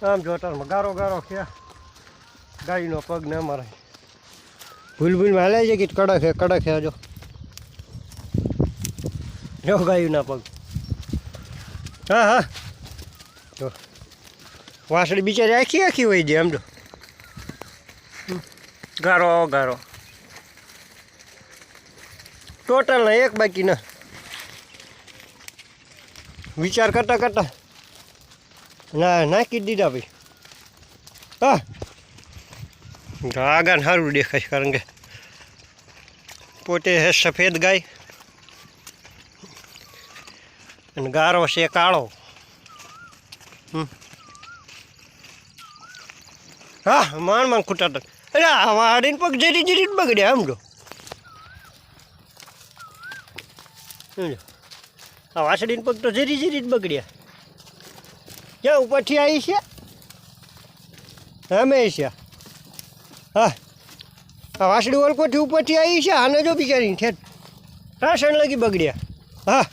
આમ જોતામાં ગારો ગારો છે ગાયનો પગ ને અમારે ભૂલમાં હાલે છે કે કડક છે જો ગાયના પગ હા હા જો વાસળી બિચારી આખી હોય છે આમ જો ગારો ગારો ટોટલ ના એક બાકી ના વિચાર કરતા ના નાખી દીધા ભાઈ હા આગળ સારું દેખાય કારણ કે પોતે હે સફેદ ગાય અને ગારો છે કાળો હા માંડ ખૂટાતા અરે આ વાડીને પગ જરી જ બગડ્યા આમ જો આ વાસળીને પગ તો જરી જ બગડ્યા ક્યાં ઉપરથી આવી છે અમે છે હા આ વાસળી ઓલકોથી ઉપરથી આવી છે આને જો બિચારી ઠેઠ રાસણ લગી બગડ્યા હા